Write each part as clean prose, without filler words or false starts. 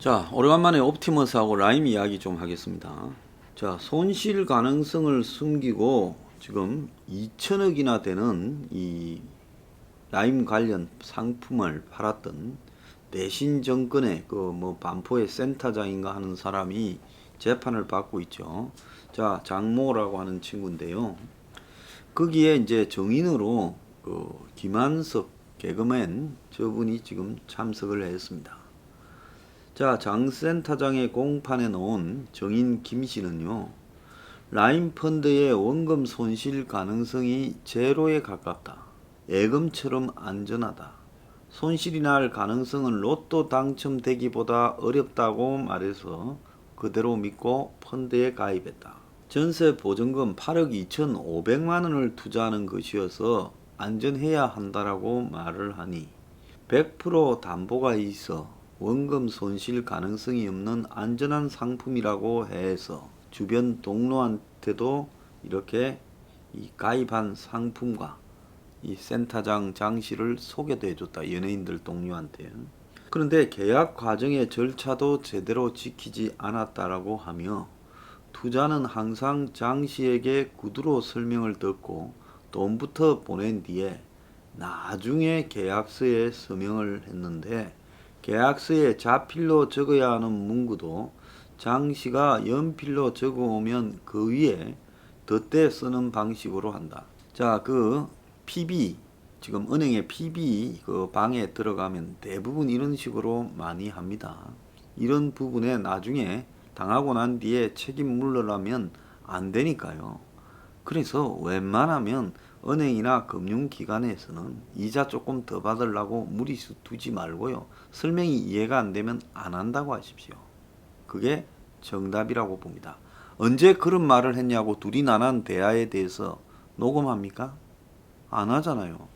자, 오래간만에 옵티머스하고 라임 이야기 좀 하겠습니다. 자, 손실 가능성을 숨기고 지금 2천억이나 되는 이 라임 관련 상품을 팔았던 내신 정권의 그 뭐 반포의 센터장인가 하는 사람이 재판을 받고 있죠. 자, 장모라고 하는 친구인데요. 거기에 이제 정인으로 그 김한석 개그맨 저분이 지금 참석을 했습니다. 자, 장 센터장의 공판에 놓은 정인 김 씨는요, 라임 펀드의 원금 손실 가능성이 제로에 가깝다. 예금처럼 안전하다. 손실이 날 가능성은 로또 당첨되기보다 어렵다고 말해서 그대로 믿고 펀드에 가입했다. 전세 보증금 8억 2,500만 원을 투자하는 것이어서 안전해야 한다라고 말을 하니 100% 담보가 있어 원금 손실 가능성이 없는 안전한 상품이라고 해서 주변 동료한테도 이렇게 이 가입한 상품과 이 센터장 장씨를 소개도 해줬다. 연예인들 동료한테. 그런데 계약 과정의 절차도 제대로 지키지 않았다라고 하며 투자는 항상 장씨에게 구두로 설명을 듣고 돈부터 보낸 뒤에 나중에 계약서에 서명을 했는데 계약서에 자필로 적어야 하는 문구도 장씨가 연필로 적어오면 그 위에 덧대 쓰는 방식으로 한다. 자, 그 PB, 지금 은행의 PB 그 방에 들어가면 대부분 이런 식으로 많이 합니다. 이런 부분에 나중에 당하고 난 뒤에 책임 물으려면 안 되니까요. 그래서 웬만하면 은행이나 금융기관에서는 이자 조금 더 받으려고 무리수 두지 말고요. 설명이 이해가 안 되면 안 한다고 하십시오. 그게 정답이라고 봅니다. 언제 그런 말을 했냐고 둘이 나눈 대화에 대해서 녹음합니까? 안 하잖아요.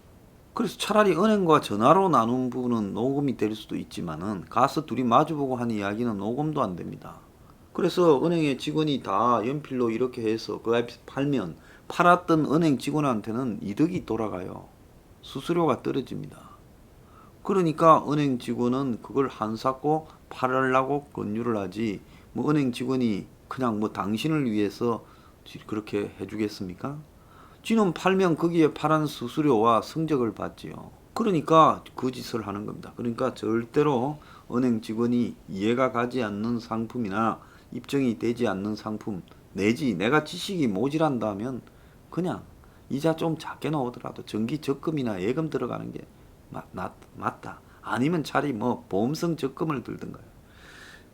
그래서 차라리 은행과 전화로 나눈 부분은 녹음이 될 수도 있지만은 가서 둘이 마주보고 한 이야기는 녹음도 안 됩니다. 그래서 은행의 직원이 다 연필로 이렇게 해서 그 앞에 팔면 팔았던 은행 직원한테는 이득이 돌아가요. 수수료가 떨어집니다. 그러니까 은행 직원은 그걸 한사코 팔으려고 권유를 하지, 뭐 은행 직원이 그냥 뭐 당신을 위해서 그렇게 해주겠습니까? 지는 팔면 거기에 팔은 수수료와 성적을 받지요. 그러니까 그 짓을 하는 겁니다. 그러니까 절대로 은행 직원이 이해가 가지 않는 상품이나 입증이 되지 않는 상품 내지 내가 지식이 모자란다면 그냥 이자 좀 작게 나오더라도 정기 적금이나 예금 들어가는 게 맞다. 아니면 차라리 뭐 보험성 적금을 들든가요.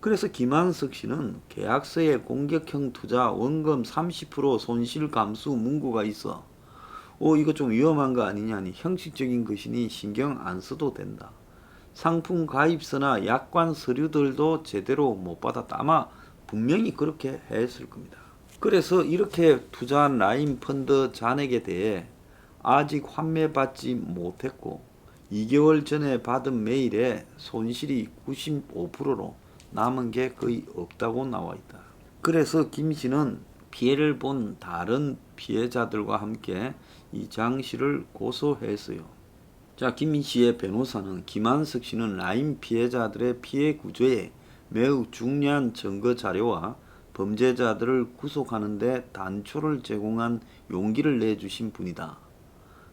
그래서 김한석 씨는 계약서에 공격형 투자 원금 30% 손실 감수 문구가 있어. 이거 좀 위험한 거 아니냐니, 형식적인 것이니 신경 안 써도 된다. 상품 가입서나 약관 서류들도 제대로 못 받았다. 아마 분명히 그렇게 했을 겁니다. 그래서 이렇게 투자한 라임 펀드 잔액에 대해 아직 환매받지 못했고 2개월 전에 받은 메일에 손실이 95%로 남은 게 거의 없다고 나와 있다. 그래서 김 씨는 피해를 본 다른 피해자들과 함께 이 장 씨를 고소했어요. 자, 김 씨의 변호사는 김한석 씨는 라임 피해자들의 피해 구조에 매우 중요한 증거 자료와 범죄자들을 구속하는 데 단초를 제공한 용기를 내주신 분이다.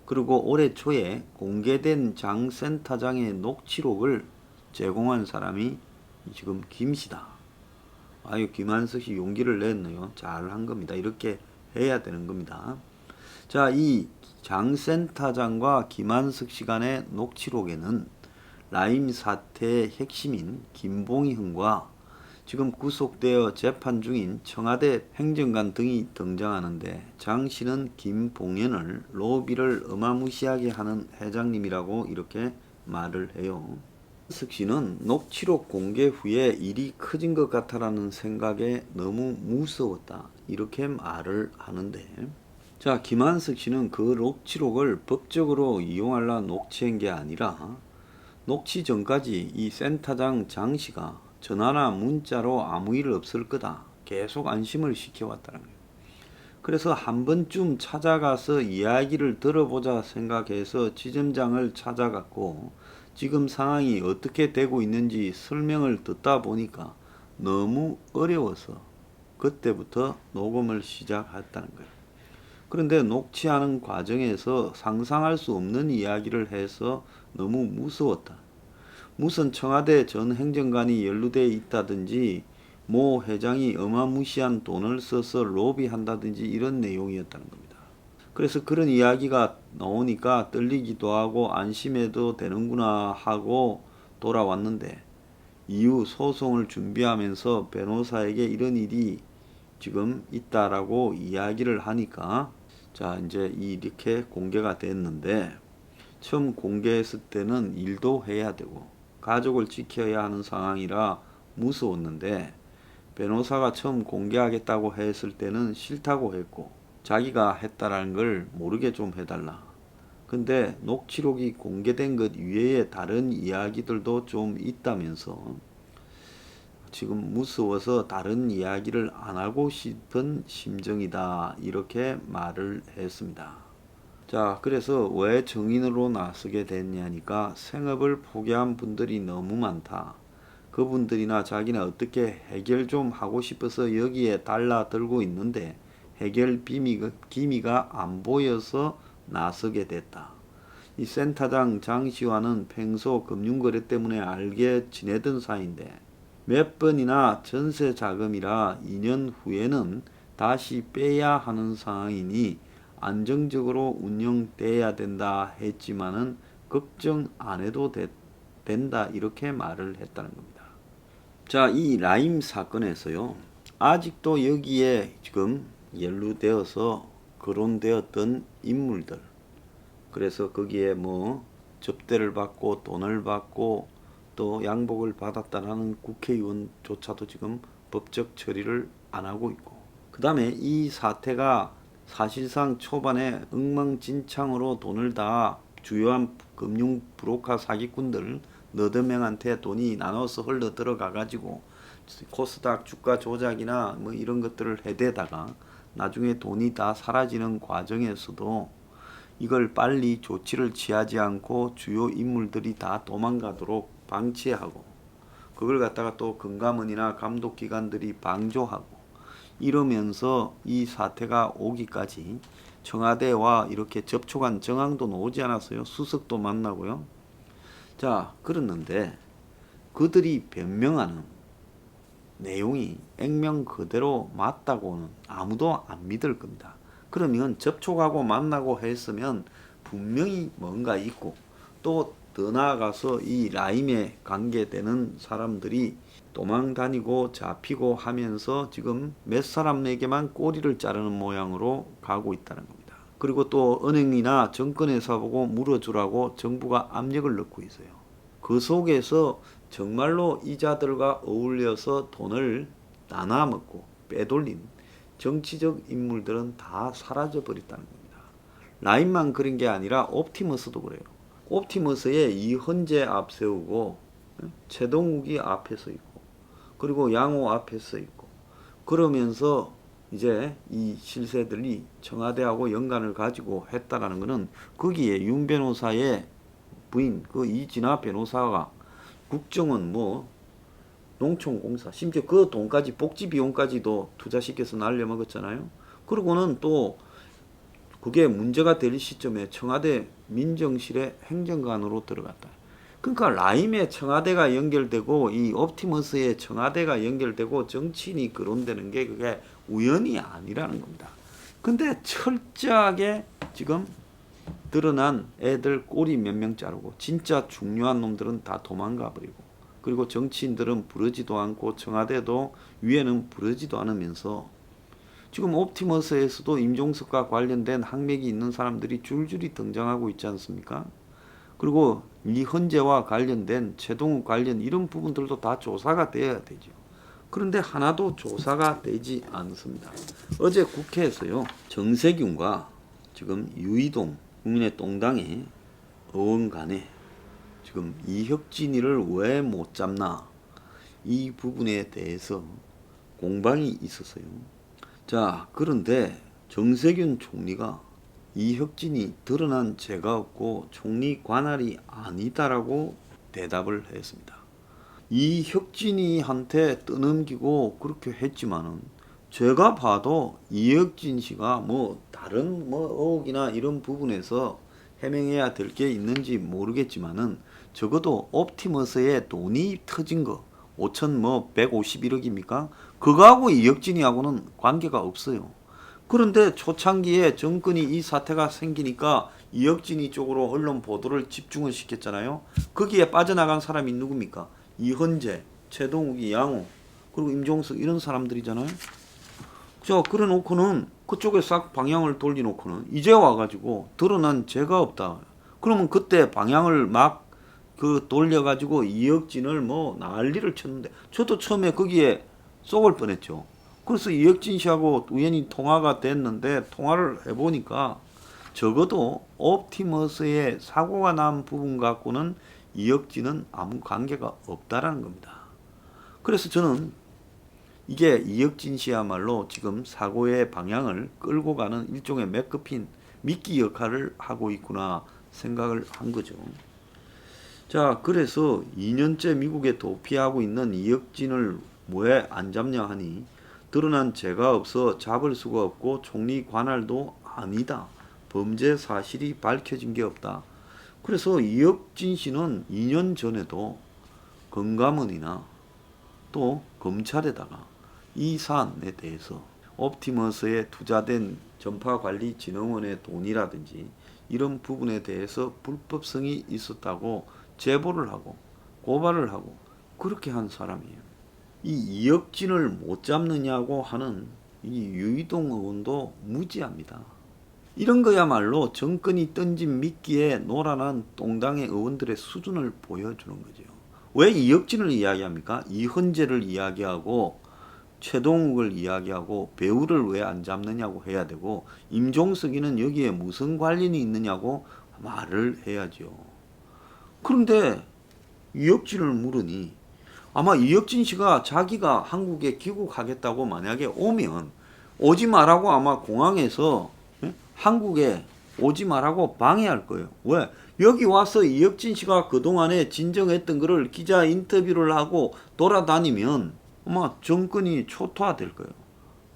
그리고 올해 초에 공개된 장 센터장의 녹취록을 제공한 사람이 지금 김 씨다. 아유, 김한석 씨 용기를 냈네요. 잘한 겁니다. 이렇게 해야 되는 겁니다. 자, 이 장 센터장과 김한석 씨 간의 녹취록에는 라임 사태의 핵심인 김봉희 흥과 지금 구속되어 재판 중인 청와대 행정관 등이 등장하는데 장 씨는 김봉현을 로비를 어마무시하게 하는 회장님이라고 이렇게 말을 해요. 한석 씨는 녹취록 공개 후에 일이 커진 것 같다라는 생각에 너무 무서웠다 이렇게 말을 하는데, 자, 김한석 씨는 그 녹취록을 법적으로 이용하려 녹취한 게 아니라 녹취 전까지 이 센터장 장 씨가 전화나 문자로 아무 일 없을 거다 계속 안심을 시켜왔다는 거예요. 그래서 한 번쯤 찾아가서 이야기를 들어보자 생각해서 지점장을 찾아갔고 지금 상황이 어떻게 되고 있는지 설명을 듣다 보니까 너무 어려워서 그때부터 녹음을 시작했다는 거예요. 그런데 녹취하는 과정에서 상상할 수 없는 이야기를 해서 너무 무서웠다. 무슨 청와대 전 행정관이 연루되어 있다든지 모 회장이 어마무시한 돈을 써서 로비한다든지 이런 내용이었다는 겁니다. 그래서 그런 이야기가 나오니까 떨리기도 하고 안심해도 되는구나 하고 돌아왔는데 이후 소송을 준비하면서 변호사에게 이런 일이 지금 있다라고 이야기를 하니까 자 이제 이렇게 공개가 됐는데 처음 공개했을 때는 일도 해야 되고 가족을 지켜야 하는 상황이라 무서웠는데 변호사가 처음 공개하겠다고 했을 때는 싫다고 했고 자기가 했다라는 걸 모르게 좀 해달라. 근데 녹취록이 공개된 것 외에 다른 이야기들도 좀 있다면서 지금 무서워서 다른 이야기를 안 하고 싶은 심정이다. 이렇게 말을 했습니다. 자, 그래서 왜 증인으로 나서게 됐냐니까 생업을 포기한 분들이 너무 많다. 그분들이나 자기는 어떻게 해결 좀 하고 싶어서 여기에 달라들고 있는데 해결 기미가 안 보여서 나서게 됐다. 이 센터장 장시환은 평소 금융거래 때문에 알게 지내던 사이인데 몇 번이나 전세 자금이라 2년 후에는 다시 빼야 하는 상황이니 안정적으로 운영돼야 된다 했지만은 걱정 안 해도 된다 이렇게 말을 했다는 겁니다. 자, 이 라임 사건에서요. 아직도 여기에 지금 연루되어서 거론되었던 인물들 그래서 거기에 뭐 접대를 받고 돈을 받고 또 양복을 받았다는 국회의원조차도 지금 법적 처리를 안 하고 있고 그 다음에 이 사태가 사실상 초반에 엉망진창으로 돈을 다 주요한 금융 브로커 사기꾼들 너댓 명한테 돈이 나눠서 흘러 들어가 가지고 코스닥 주가 조작이나 뭐 이런 것들을 해대다가 나중에 돈이 다 사라지는 과정에서도 이걸 빨리 조치를 취하지 않고 주요 인물들이 다 도망가도록 방치하고 그걸 갖다가 또 금감원이나 감독기관들이 방조하고 이러면서 이 사태가 오기까지 청와대와 이렇게 접촉한 정황도 나오지 않았어요. 수석도 만나고요. 자, 그랬는데 그들이 변명하는 내용이 액면 그대로 맞다고는 아무도 안 믿을 겁니다. 그러면 접촉하고 만나고 했으면 분명히 뭔가 있고 또 더 나아가서 이 라임에 관계되는 사람들이 도망 다니고 잡히고 하면서 지금 몇 사람에게만 꼬리를 자르는 모양으로 가고 있다는 겁니다. 그리고 또 은행이나 정권회사 보고 물어주라고 정부가 압력을 넣고 있어요. 그 속에서 정말로 이자들과 어울려서 돈을 나눠먹고 빼돌린 정치적 인물들은 다 사라져 버렸다는 겁니다. 라임만 그런 게 아니라 옵티머스도 그래요. 옵티머스에 이헌재 앞세우고 최동욱이 앞에 서 있고 그리고 양호 앞에 서 있고 그러면서 이제 이 실세들이 청와대하고 연관을 가지고 했다라는 것은 거기에 윤 변호사의 부인 그 이진아 변호사가 국정원 뭐 농촌공사 심지어 그 돈까지 복지 비용까지도 투자시켜서 날려먹었잖아요. 그러고는 또 그게 문제가 될 시점에 청와대 민정실의 행정관으로 들어갔다. 그러니까 라임의 청와대가 연결되고 이 옵티머스의 청와대가 연결되고 정치인이 거론되는 게 그게 우연이 아니라는 겁니다. 근데 철저하게 지금 드러난 애들 꼬리 몇 명 자르고 진짜 중요한 놈들은 다 도망가 버리고 그리고 정치인들은 부르지도 않고 청와대도 위에는 부르지도 않으면서 지금 옵티머스에서도 임종석과 관련된 학맥이 있는 사람들이 줄줄이 등장하고 있지 않습니까? 그리고 이헌재와 관련된 최동욱 관련 이런 부분들도 다 조사가 돼야 되죠. 그런데 하나도 조사가 되지 않습니다. 어제 국회에서요. 정세균과 지금 유이동 국민의동당의 의원 간에 지금 이혁진이를 왜 못 잡나 이 부분에 대해서 공방이 있었어요. 자, 그런데 정세균 총리가 이혁진이 드러난 죄가 없고 총리 관할이 아니다라고 대답을 했습니다. 이혁진이한테 떠넘기고 그렇게 했지만은 제가 봐도 이혁진 씨가 뭐 다른 뭐 의혹이나 이런 부분에서 해명해야 될 게 있는지 모르겠지만은 적어도 옵티머스에 돈이 터진 거 5,151억입니까? 그거하고 이혁진이하고는 관계가 없어요. 그런데 초창기에 정권이 이 사태가 생기니까 이혁진이 쪽으로 언론 보도를 집중을 시켰잖아요. 거기에 빠져나간 사람이 누굽니까? 이헌재, 최동욱이, 양호, 그리고 임종석 이런 사람들이잖아요. 자, 그래 놓고는 그쪽에 싹 방향을 돌려놓고는 이제 와가지고 드러난 죄가 없다. 그러면 그때 방향을 막 돌려가지고 이혁진을 뭐 난리를 쳤는데 저도 처음에 거기에 쏘을 뻔했죠. 그래서 이혁진 씨하고 우연히 통화가 됐는데 통화를 해보니까 적어도 옵티머스의 사고가 난 부분 갖고는 이혁진은 아무 관계가 없다라는 겁니다. 그래서 저는 이게 이혁진 씨야말로 지금 사고의 방향을 끌고 가는 일종의 맥거핀 미끼 역할을 하고 있구나 생각을 한 거죠. 자, 그래서 2년째 미국에 도피하고 있는 이혁진을 왜 안 잡냐 하니 드러난 죄가 없어 잡을 수가 없고 총리 관할도 아니다. 범죄 사실이 밝혀진 게 없다. 그래서 이혁진 씨는 2년 전에도 건감원이나 또 검찰에다가 이 사안에 대해서 옵티머스에 투자된 전파관리진흥원의 돈이라든지 이런 부분에 대해서 불법성이 있었다고 제보를 하고 고발을 하고 그렇게 한 사람이에요. 이 이혁진을 못 잡느냐고 하는 이 유이동 의원도 무지합니다. 이런 거야말로 정권이 던진 미끼에 노란한 똥당의 의원들의 수준을 보여주는 거죠. 왜 이혁진을 이야기합니까? 이헌재를 이야기하고 최동욱을 이야기하고 배우를 왜 안 잡느냐고 해야 되고 임종석이는 여기에 무슨 관련이 있느냐고 말을 해야죠. 그런데 이혁진을 물으니 아마 이혁진 씨가 자기가 한국에 귀국하겠다고 만약에 오면 오지 말라고 아마 공항에서 한국에 오지 말라고 방해할 거예요. 왜? 여기 와서 이혁진 씨가 그동안에 진정했던 거를 기자 인터뷰를 하고 돌아다니면 아마 정권이 초토화될 거예요.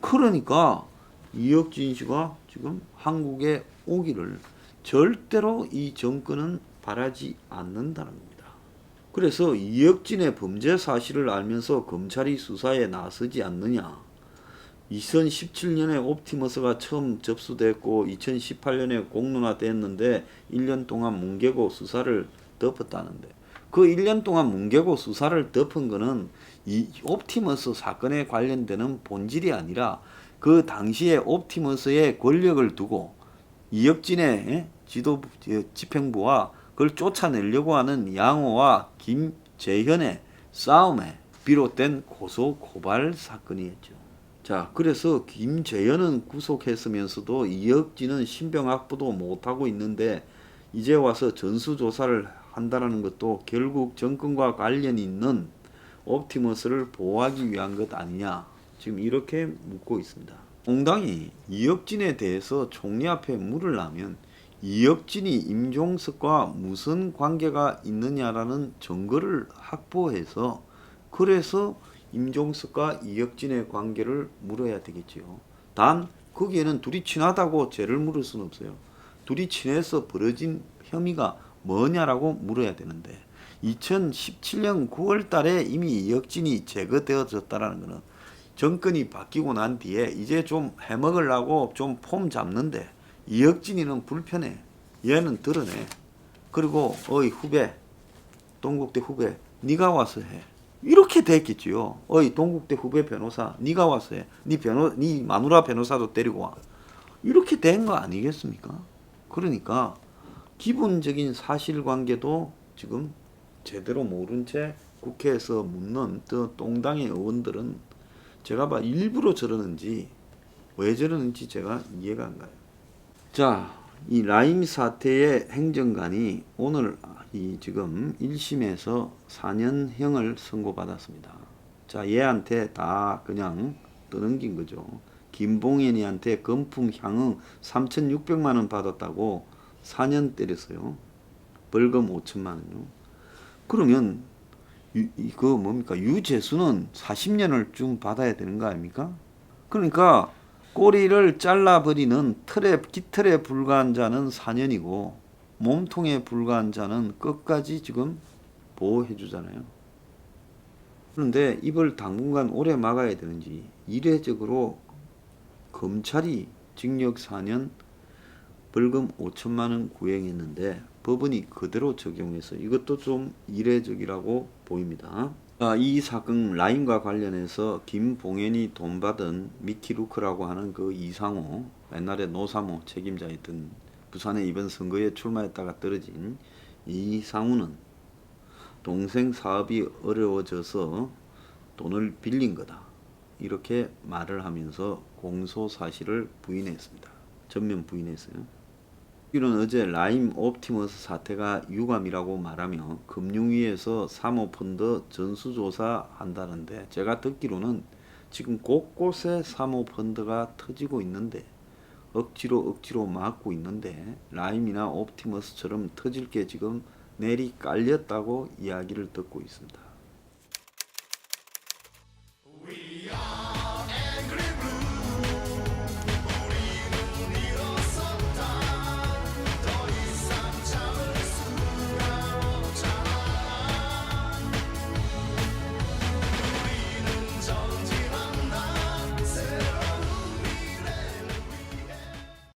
그러니까 이혁진 씨가 지금 한국에 오기를 절대로 이 정권은 바라지 않는다는 겁니다. 그래서 이혁진의 범죄 사실을 알면서 검찰이 수사에 나서지 않느냐. 2017년에 옵티머스가 처음 접수됐고 2018년에 공론화됐는데 1년 동안 뭉개고 수사를 덮었다는데 그 1년 동안 뭉개고 수사를 덮은 거는 이 옵티머스 사건에 관련되는 본질이 아니라 그 당시에 옵티머스의 권력을 두고 이혁진의 지도부 집행부와 그걸 쫓아내려고 하는 양호와 김재현의 싸움에 비롯된 고소 고발 사건이었죠. 자, 그래서 김재현은 구속했으면서도 이혁진은 신병 확보도 못하고 있는데 이제 와서 전수조사를 한다는 것도 결국 정권과 관련이 있는 옵티머스를 보호하기 위한 것 아니냐. 지금 이렇게 묻고 있습니다. 공당이 이혁진에 대해서 총리 앞에 물으려면 이혁진이 임종석과 무슨 관계가 있느냐라는 증거를 확보해서 그래서 임종석과 이혁진의 관계를 물어야 되겠지요. 단 거기에는 둘이 친하다고 죄를 물을 수는 없어요. 둘이 친해서 벌어진 혐의가 뭐냐라고 물어야 되는데 2017년 9월 달에 이미 이혁진이 제거되어졌다라는 것은 정권이 바뀌고 난 뒤에 이제 좀 해먹으려고 좀 폼 잡는데 이혁진이는 불편해. 얘는 드러내. 그리고 어이 후배, 동국대 후배, 네가 와서 해. 이렇게 됐겠지요. 어이 동국대 후배 변호사, 네가 와서 해. 네 마누라 변호사도 데리고 와. 이렇게 된 거 아니겠습니까? 그러니까 기본적인 사실관계도 지금 제대로 모른 채 국회에서 묻는 또 똥당의 의원들은 제가 봐 일부러 저러는지 왜 저러는지 제가 이해가 안 가요. 자, 이 라임 사태의 행정관이 오늘 이 지금 1심에서 4년형을 선고받았습니다. 자, 얘한테 다 그냥 떠넘긴 거죠. 김봉현이한테 금품 향응 3,600만 원 받았다고 4년 때렸어요. 벌금 5천만 원요. 그러면 이거 뭡니까? 유재수는 40년을 좀 받아야 되는 거 아닙니까? 그러니까 꼬리를 잘라버리는 깃털에 불과한 자는 4년이고 몸통에 불과한 자는 끝까지 지금 보호해 주잖아요. 그런데 이걸 당분간 오래 막아야 되는지 이례적으로 검찰이 징역 4년 벌금 5천만 원 구형했는데 법원이 그대로 적용해서 이것도 좀 이례적이라고 보입니다. 이 사건 라임과 관련해서 김봉현이 돈 받은 미키루크라고 하는 그 이상호, 옛날에 노사모 책임자였던 부산에 이번 선거에 출마했다가 떨어진 이상우는 동생 사업이 어려워져서 돈을 빌린 거다, 이렇게 말을 하면서 공소 사실을 부인했습니다. 전면 부인했어요. 이는 어제 라임 옵티머스 사태가 유감이라고 말하며 금융위에서 사모펀드 전수조사 한다는데, 제가 듣기로는 지금 곳곳에 사모펀드가 터지고 있는데 억지로 막고 있는데 라임이나 옵티머스처럼 터질 게 지금 내리 깔렸다고 이야기를 듣고 있습니다.